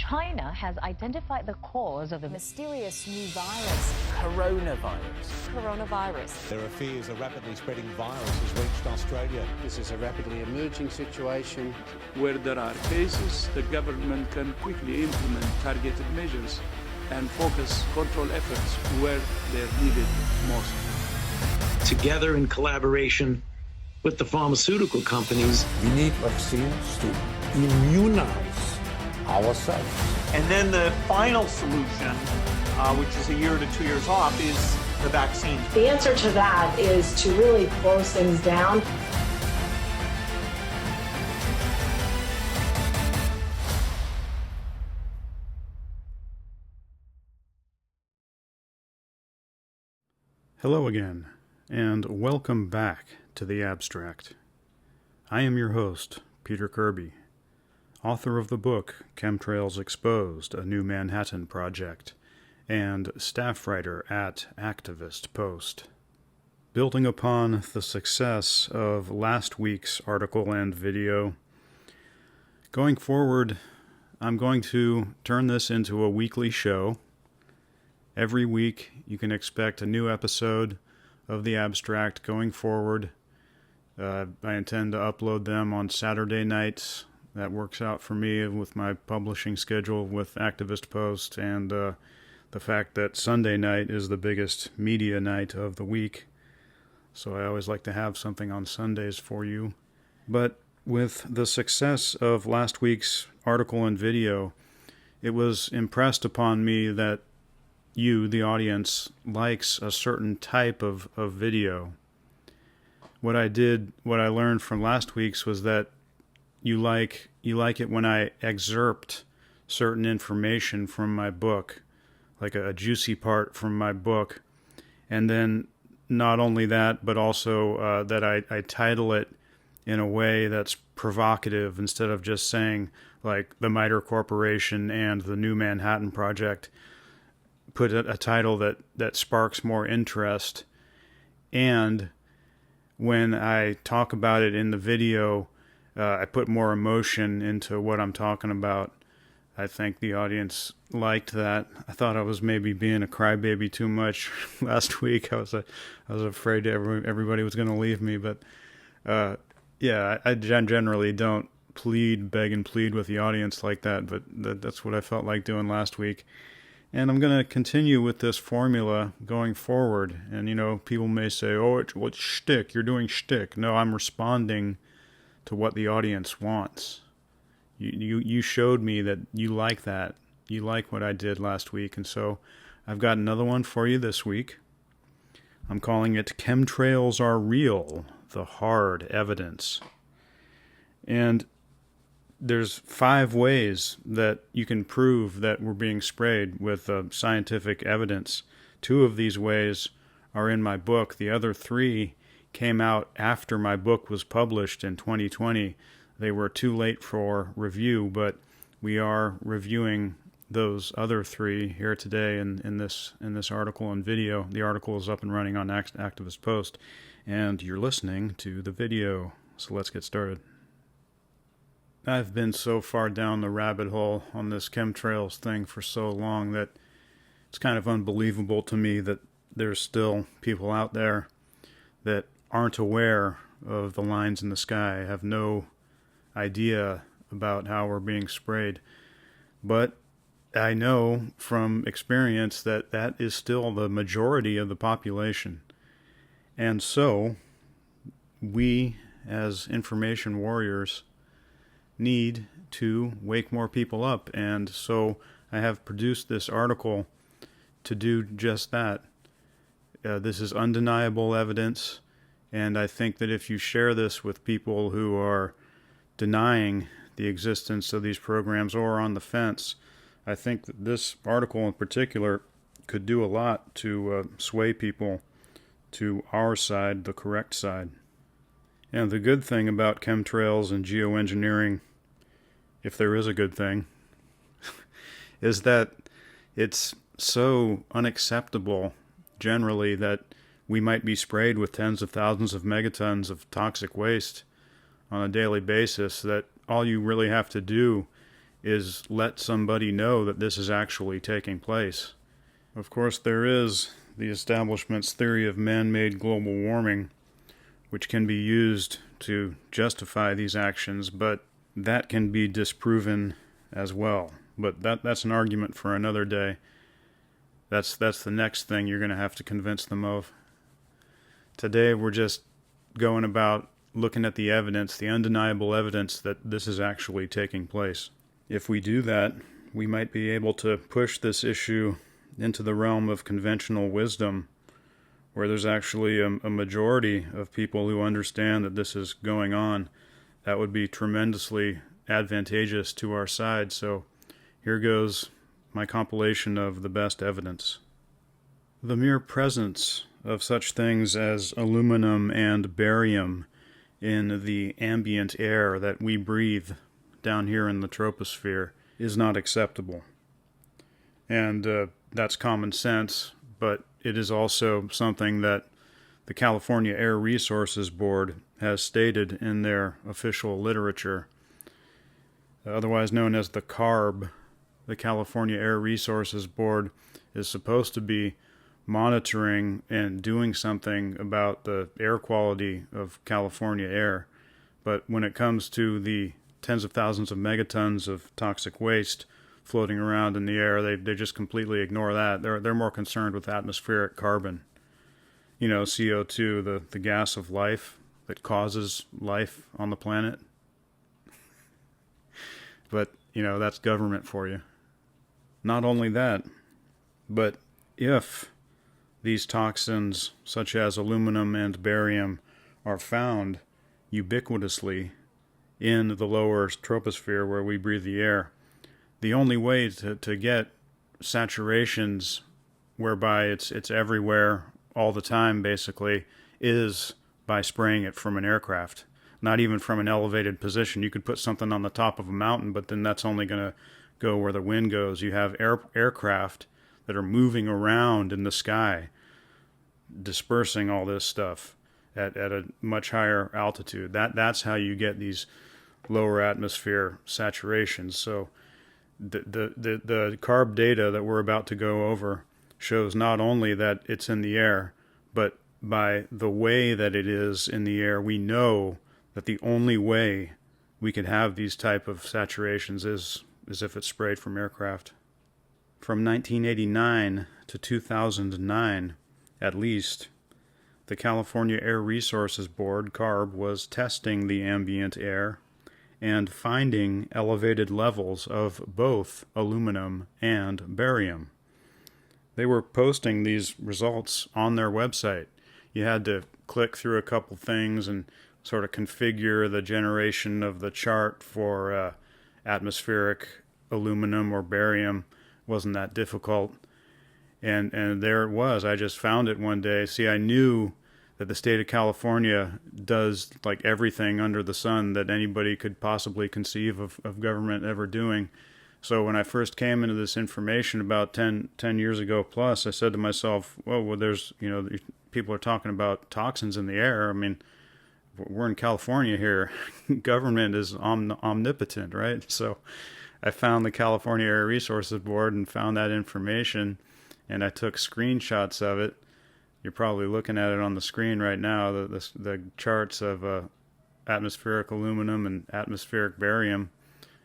China has identified the cause of the mysterious new virus. Coronavirus. There are fears a rapidly spreading virus has reached Australia. This is a rapidly emerging situation. Where there are cases, the government can quickly implement targeted measures and focus control efforts where they're needed most. Together in collaboration with the pharmaceutical companies. We need vaccines to immunize ourselves. And then the final solution, which is a year to 2 years off, is the vaccine. The answer to that is to really close things down. Hello again, and welcome back to The Abstract. I am your host, Peter Kirby, author of the book Chemtrails Exposed, a New Manhattan Project, and staff writer at Activist Post. Building upon the success of last week's article and video, going forward, I'm going to turn this into a weekly show. Every week, you can expect a new episode of The Abstract going forward. I intend to upload them on Saturday nights. That works out for me with my publishing schedule with Activist Post and the fact that Sunday night is the biggest media night of the week. So I always like to have something on Sundays for you. But with the success of last week's article and video, it was impressed upon me that you, the audience, likes a certain type of video. What I learned from last week's was that you like it when I excerpt certain information from my book, like a juicy part from my book, and then not only that, but also that I title it in a way that's provocative instead of just saying like the MITRE Corporation and the New Manhattan Project. Put a title that sparks more interest, and when I talk about it in the video, I put more emotion into what I'm talking about. I think the audience liked that. I thought I was maybe being a crybaby too much last week. I was afraid everybody was going to leave me, but yeah, I generally don't beg and plead with the audience like that, but that's what I felt like doing last week. And I'm going to continue with this formula going forward. And, people may say, oh, it's shtick. You're doing shtick. No, I'm responding to what the audience wants. You showed me that you like that. You like what I did last week. And so I've got another one for you this week. I'm calling it Chemtrails Are Real, the Hard Evidence. And there's 5 ways that you can prove that we're being sprayed with scientific evidence. 2 of these ways are in my book. The other 3 came out after my book was published in 2020. They were too late for review, but we are reviewing those other 3 here today in this article and video. The article is up and running on Activist Post, and you're listening to the video. So let's get started. I've been so far down the rabbit hole on this chemtrails thing for so long that it's kind of unbelievable to me that there's still people out there that aren't aware of the lines in the sky, have no idea about how we're being sprayed. But I know from experience that that is still the majority of the population. And so we, as information warriors, need to wake more people up, and so I have produced this article to do just that. This is undeniable evidence, and I think that if you share this with people who are denying the existence of these programs or on the fence, I think that this article in particular could do a lot to sway people to our side, the correct side. And the good thing about chemtrails and geoengineering, if there is a good thing, is that it's so unacceptable generally that we might be sprayed with tens of thousands of megatons of toxic waste on a daily basis, that all you really have to do is let somebody know that this is actually taking place. Of course, there is the establishment's theory of man-made global warming, which can be used to justify these actions, but that can be disproven as well. But that's an argument for another day. That's the next thing you're going to have to convince them of. Today we're just going about looking at the evidence, the undeniable evidence that this is actually taking place. If we do that, we might be able to push this issue into the realm of conventional wisdom, where there's actually a majority of people who understand that this is going on. That would be tremendously advantageous to our side. So here goes my compilation of the best evidence. The mere presence of such things as aluminum and barium in the ambient air that we breathe down here in the troposphere is not acceptable. And that's common sense, but it is also something that the California Air Resources Board has stated in their official literature, otherwise known as the CARB. The California Air Resources Board is supposed to be monitoring and doing something about the air quality of California air. But when it comes to the tens of thousands of megatons of toxic waste floating around in the air, they just completely ignore that. They're more concerned with atmospheric carbon. You know, CO2, the gas of life that causes life on the planet. But, you know, that's government for you. Not only that, but if these toxins, such as aluminum and barium, are found ubiquitously in the lower troposphere where we breathe the air, the only way to get saturations whereby it's everywhere all the time, basically, is by spraying it from an aircraft. Not even from an elevated position. You could put something on the top of a mountain, but then that's only going to go where the wind goes. You have aircraft that are moving around in the sky, dispersing all this stuff at a much higher altitude. That's how you get these lower atmosphere saturations. So the CARB data that we're about to go over shows not only that it's in the air, but by the way that it is in the air, we know that the only way we could have these type of saturations is if it's sprayed from aircraft. From 1989 to 2009, at least, the California Air Resources Board, CARB, was testing the ambient air and finding elevated levels of both aluminum and barium. They were posting these results on their website. You had to click through a couple things and sort of configure the generation of the chart for atmospheric aluminum or barium. Wasn't that difficult. And there it was. I just found it one day. See, I knew that the state of California does like everything under the sun that anybody could possibly conceive of government ever doing. So when I first came into this information about 10 years ago plus, I said to myself, well, there's, you know, people are talking about toxins in the air. I mean, we're in California here. Government is omnipotent, right? So I found the California Air Resources Board and found that information, and I took screenshots of it. You're probably looking at it on the screen right now, the charts of atmospheric aluminum and atmospheric barium.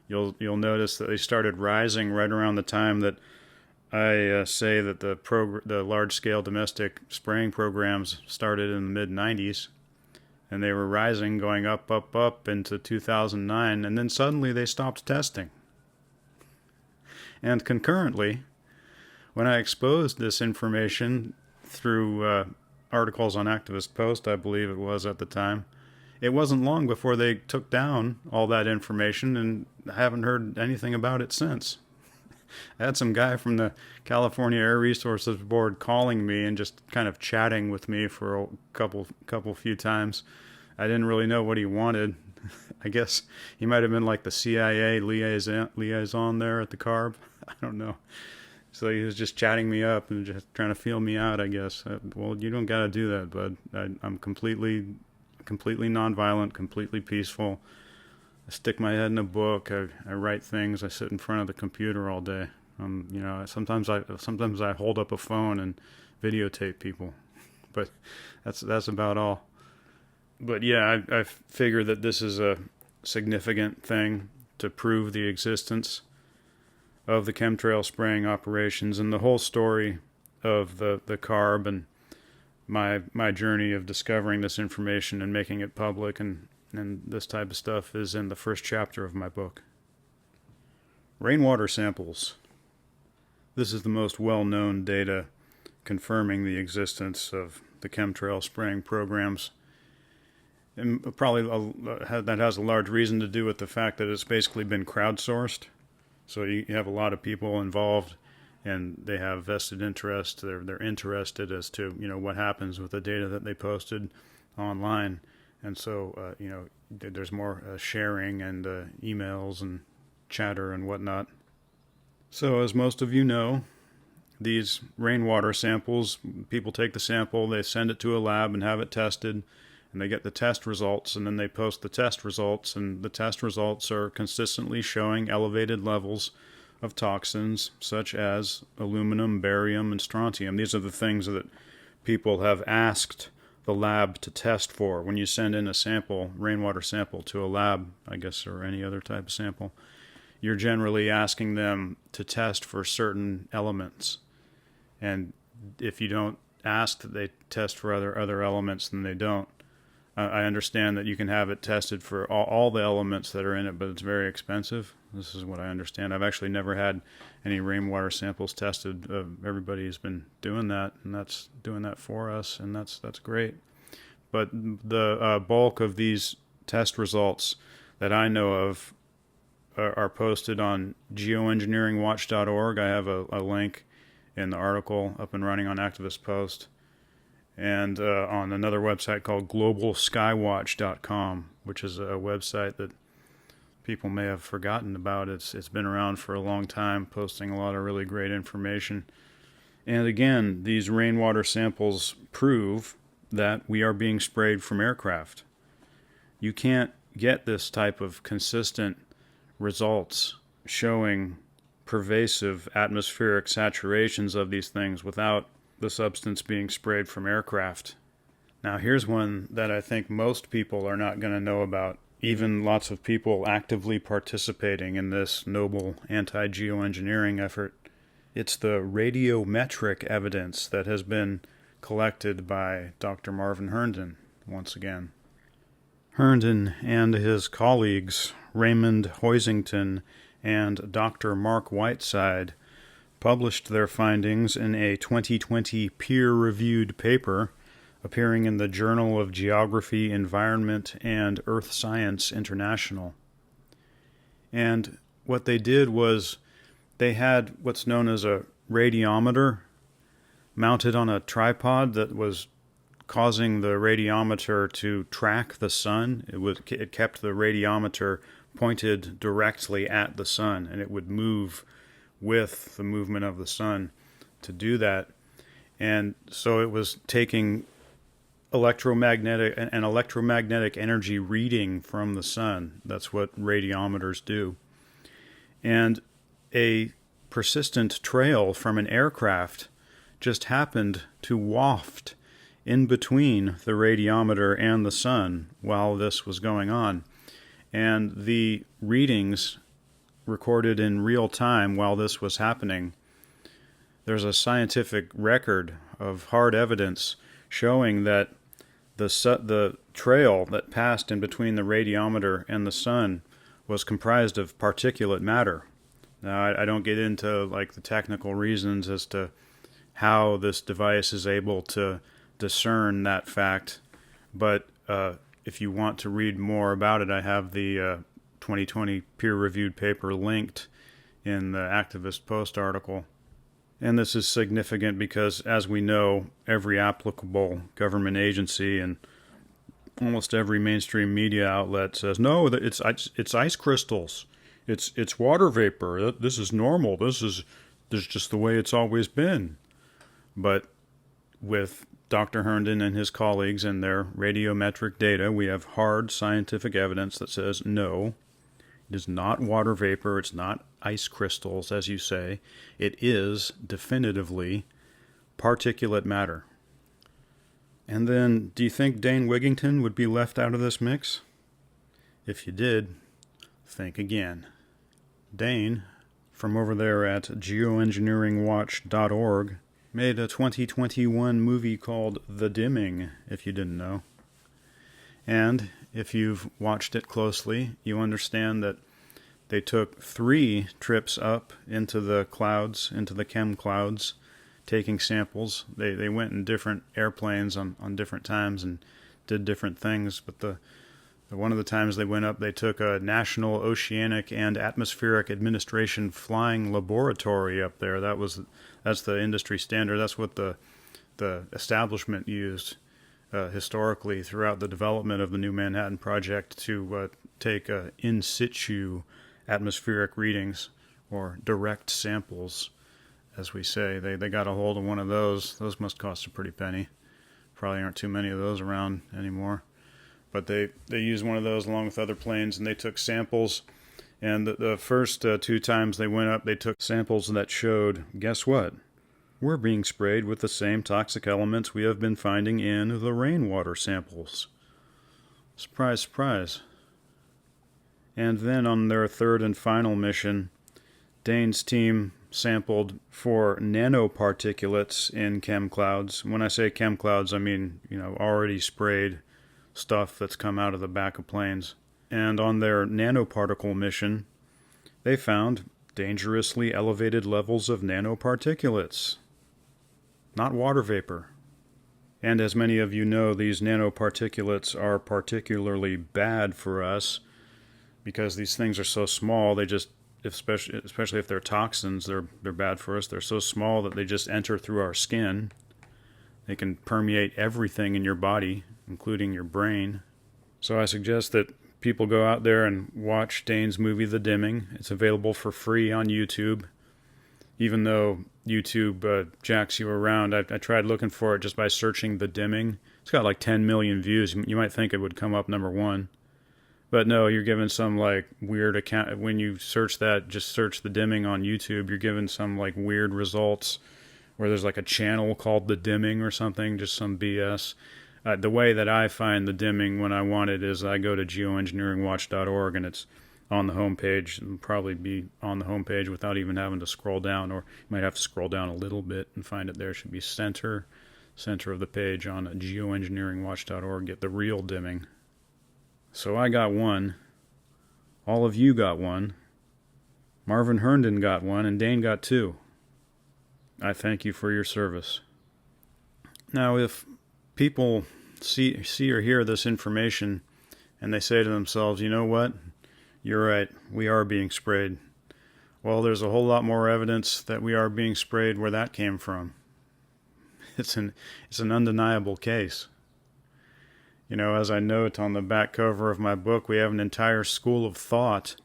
You'll notice that they started rising right around the time that I say that the large-scale domestic spraying programs started in the mid-90s. And they were rising, going up into 2009, and then suddenly they stopped testing. And concurrently, when I exposed this information through articles on Activist Post, I believe it was at the time, it wasn't long before they took down all that information, and I haven't heard anything about it since. I had some guy from the California Air Resources Board calling me and just kind of chatting with me for a couple few times. I didn't really know what he wanted. I guess he might have been like the CIA liaison there at the CARB. I don't know. So he was just chatting me up and just trying to feel me out, I guess. Well, you don't got to do that, bud. I'm completely nonviolent, completely peaceful. I stick my head in a book. I write things. I sit in front of the computer all day. Sometimes I hold up a phone and videotape people, but that's about all. But yeah, I figure that this is a significant thing to prove the existence of the chemtrail spraying operations and the whole story of the CARB and my journey of discovering this information and making it public and this type of stuff is in the first chapter of my book. Rainwater samples. This is the most well-known data confirming the existence of the chemtrail spraying programs. And probably that has a large reason to do with the fact that it's basically been crowdsourced. So you have a lot of people involved, and they have vested interest. They're interested as to what happens with the data that they posted online, and so there's more sharing and emails and chatter and whatnot. So as most of you know, these rainwater samples, people take the sample, they send it to a lab and have it tested, and they get the test results, and then they post the test results, and the test results are consistently showing elevated levels of toxins such as aluminum, barium, and strontium. These are the things that people have asked the lab to test for. When you send in a sample, rainwater sample, to a lab, I guess, or any other type of sample, you're generally asking them to test for certain elements. And if you don't ask that they test for other elements, then they don't. I understand that you can have it tested for all the elements that are in it, but it's very expensive. This is what I understand. I've actually never had any rainwater samples tested. Everybody has been doing that, and that's doing that for us, and that's great. But the bulk of these test results that I know of are posted on geoengineeringwatch.org. I have a link in the article up and running on Activist Post. And on another website called globalskywatch.com, which is a website that people may have forgotten about. It's been around for a long time, posting a lot of really great information. And again, these rainwater samples prove that we are being sprayed from aircraft. You can't get this type of consistent results showing pervasive atmospheric saturations of these things without the substance being sprayed from aircraft. Now here's one that I think most people are not going to know about, even lots of people actively participating in this noble anti-geoengineering effort. It's the radiometric evidence that has been collected by Dr. Marvin Herndon once again. Herndon and his colleagues, Raymond Hoisington and Dr. Mark Whiteside, published their findings in a 2020 peer-reviewed paper appearing in the Journal of Geography, Environment, and Earth Science International. And what they did was they had what's known as a radiometer mounted on a tripod that was causing the radiometer to track the sun. It kept the radiometer pointed directly at the sun, and it would move with the movement of the sun to do that. And so it was taking electromagnetic energy reading from the sun. That's what radiometers do. And a persistent trail from an aircraft just happened to waft in between the radiometer and the sun while this was going on. And the readings recorded in real time while this was happening, there's a scientific record of hard evidence showing that the trail that passed in between the radiometer and the sun was comprised of particulate matter. Now, I don't get into the technical reasons as to how this device is able to discern that fact, but if you want to read more about it, I have the 2020 peer-reviewed paper linked in the Activist Post article. And this is significant because, as we know, every applicable government agency and almost every mainstream media outlet says, no, it's ice crystals, it's water vapor, this is normal, this is just the way it's always been. But with Dr. Herndon and his colleagues and their radiometric data, we have hard scientific evidence that says, no, It is not water vapor. It's not ice crystals, as you say. It is definitively particulate matter. And then, do you think Dane Wigington would be left out of this mix? If you did, think again. Dane, from over there at geoengineeringwatch.org, made a 2021 movie called The Dimming, if you didn't know. And if you've watched it closely, you understand that they took 3 trips up into the clouds, into the chem clouds, taking samples. They went in different airplanes on different times and did different things, but one of the times they went up, they took a National Oceanic and Atmospheric Administration flying laboratory up there. That's the industry standard. That's what the establishment used historically throughout the development of the New Manhattan Project to take in situ atmospheric readings, or direct samples, as we say. They got a hold of one of those. Those must cost a pretty penny. Probably aren't too many of those around anymore. But they used one of those along with other planes, and they took samples. And the first 2 times they went up, they took samples that showed, guess what? We're being sprayed with the same toxic elements we have been finding in the rainwater samples. Surprise, surprise. And then on their 3rd and final mission, Dane's team sampled for nanoparticulates in chem clouds. When I say chem clouds, I mean, already sprayed stuff that's come out of the back of planes. And on their nanoparticle mission, they found dangerously elevated levels of nanoparticulates, not water vapor. And as many of you know, these nanoparticulates are particularly bad for us because these things are so small. They just, especially if they're toxins, they're bad for us. They're so small that they just enter through our skin. They can permeate everything in your body, including your brain. So I suggest that people go out there and watch Dane's movie The Dimming. It's available for free on YouTube. Even though YouTube jacks you around, I tried looking for it just by searching The Dimming. It's got like 10 million views. You might think it would come up number 1. But no, you're given some like weird account. When you search that, just search The Dimming on YouTube, you're given some like weird results where there's like a channel called The Dimming or something, just some BS. The way that I find The Dimming when I want it is I go to geoengineeringwatch.org, and it's on the homepage. It'll probably be on the homepage without even having to scroll down, or you might have to scroll down a little bit and find it there. It should be center of the page on geoengineeringwatch.org. Get the real dimming. So I got one. All of you got one. Marvin Herndon got one, and Dane got 2. I thank you for your service. Now, if people see or hear this information and they say to themselves, you know what? You're right. We are being sprayed. Well, there's a whole lot more evidence that we are being sprayed where that came from. It's an undeniable case. As I note on the back cover of my book, we have an entire school of thought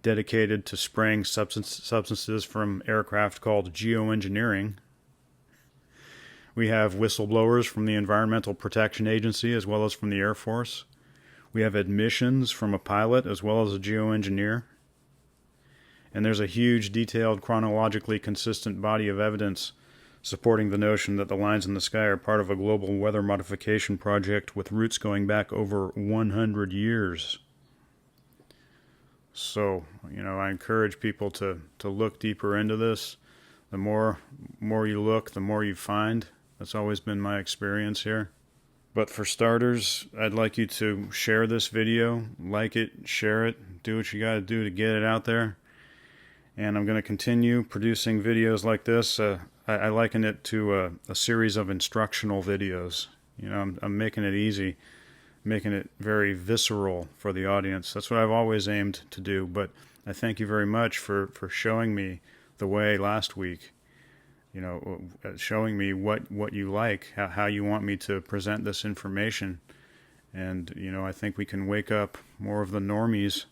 dedicated to spraying substances from aircraft called geoengineering. We have whistleblowers from the Environmental Protection Agency as well as from the Air Force. We have admissions from a pilot as well as a geoengineer. And there's a huge, detailed, chronologically consistent body of evidence supporting the notion that the lines in the sky are part of a global weather modification project with roots going back over 100 years. So, I encourage people to look deeper into this. The more you look, the more you find. That's always been my experience here. But for starters, I'd like you to share this video, like it, share it, do what you got to do to get it out there. And I'm going to continue producing videos like this. I liken it to a series of instructional videos. I'm making it easy, making it very visceral for the audience. That's what I've always aimed to do. But I thank you very much for showing me the way last week. Showing me what you like, how you want me to present this information. And, I think we can wake up more of the normies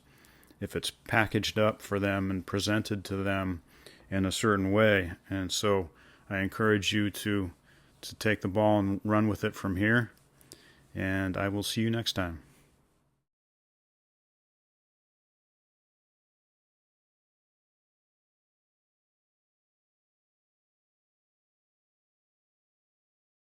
if it's packaged up for them and presented to them in a certain way. And so I encourage you to take the ball and run with it from here. And I will see you next time.